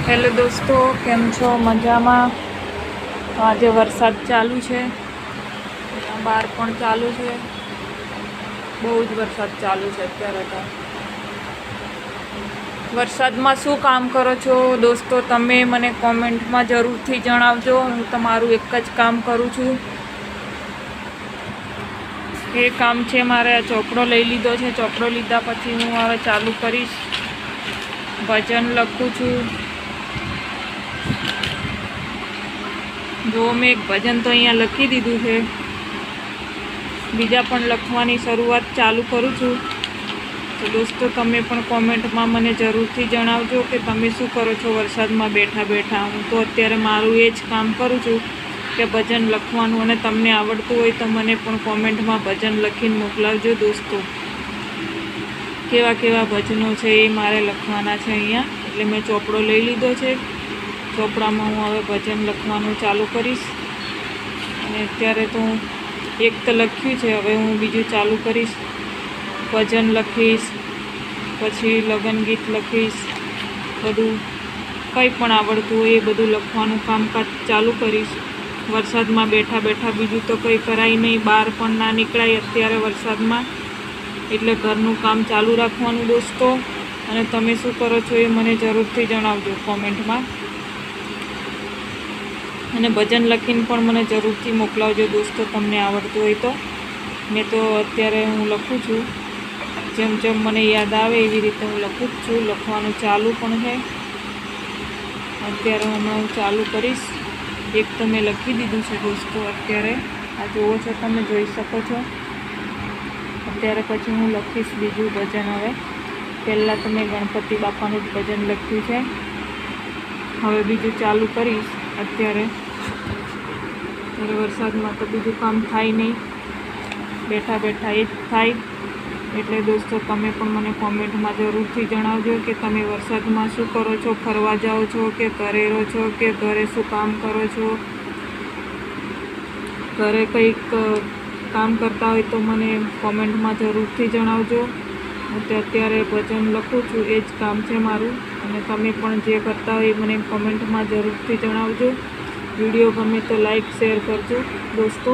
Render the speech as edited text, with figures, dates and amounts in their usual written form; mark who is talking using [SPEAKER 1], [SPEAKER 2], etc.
[SPEAKER 1] Hello દોસ્તો, કેમ છો? મજામાં? આજે વરસાદ ચાલુ છે, બહાર પણ ચાલુ છે, બહુ જ વરસાદ ચાલુ છે અત્યારે તો. વરસાદમાં શું કામ કરો છો દોસ્તો? તમે મને કોમેન્ટમાં જરૂરથી જણાવજો. હું તમારું એક જ કામ કરું છું. એ કામ છે મારે આ ચોપડો લઈ લીધો છે. ચોપડો લીધા પછી હું હવે ચાલુ કરીશ. ભજન લખું છું. જો મેં એક ભજન તો અહીંયા લખી દીધું છે, બીજા પણ લખવાની શરૂઆત ચાલુ કરું છું. તો દોસ્તો, તમે પણ કોમેન્ટમાં મને જરૂરથી જણાવજો કે તમે શું કરો છો વરસાદમાં બેઠા બેઠા. હું તો અત્યારે મારું એ જ કામ કરું છું કે ભજન લખવાનું. અને તમને આવડતું હોય તો મને પણ કોમેન્ટમાં ભજન લખીને મોકલાવજો દોસ્તો. કેવા કેવા ભજનો છે એ મારે લખવાના છે અહીંયા. એટલે મેં ચોપડો લઈ લીધો છે. ચોપડામાં હું હવે ભજન લખવાનું ચાલુ કરીશ. અને અત્યારે તો હું એક તો લખ્યું છે, હવે હું બીજું ચાલુ કરીશ. ભજન લખીશ, પછી લગ્ન ગીત લખીશ, બધું કંઈ પણ આવડતું હોય એ બધું લખવાનું કામકાજ ચાલુ કરીશ. વરસાદમાં બેઠા બેઠા બીજું તો કંઈ કરાય નહીં, બહાર પણ ના નીકળાય અત્યારે વરસાદમાં. એટલે ઘરનું કામ ચાલુ રાખવાનું દોસ્તો. અને તમે શું કરો છો એ મને જરૂરથી જણાવજો કોમેન્ટમાં. અને ભજન લખીને પણ મને જરૂરથી મોકલાવજો દોસ્તો, તમને આવડતું હોય તો. મેં તો અત્યારે હું લખું છું, જેમ જેમ મને યાદ આવે એવી રીતે હું લખું જ છું. લખવાનું ચાલુ પણ છે. અત્યારે હમણાં હું ચાલુ કરીશ. એક તો મેં લખી દીધું છે દોસ્તો. અત્યારે આ જુઓ છો, તમે જોઈ શકો છો. અત્યારે પછી હું લખીશ બીજું ભજન. હવે પહેલાં તો મેં ગણપતિ બાપાનું જ ભજન લખ્યું છે. હવે બીજું ચાલુ કરીશ. અત્યારે વરસાદમાં તો બીજું કામ થાય નહીં, બેઠા બેઠા એ જ થાય. એટલે દોસ્તો, તમે પણ મને કોમેન્ટમાં જરૂરથી જણાવજો કે તમે વરસાદમાં શું કરો છો? ફરવા જાઓ છો કે ઘરે રહો છો કે ઘરે શું કામ કરો છો? ઘરે કંઈક કામ કરતા હોય તો મને કોમેન્ટમાં જરૂરથી જણાવજો. હું તો અત્યારે ભજન લખું છું, એ જ કામ છે મારું. અને તમે પણ જે કરતા હોય મને કોમેન્ટમાં જરૂરથી જણાવજો. વિડીયો ગમે તો લાઈક શેર કરજો દોસ્તો.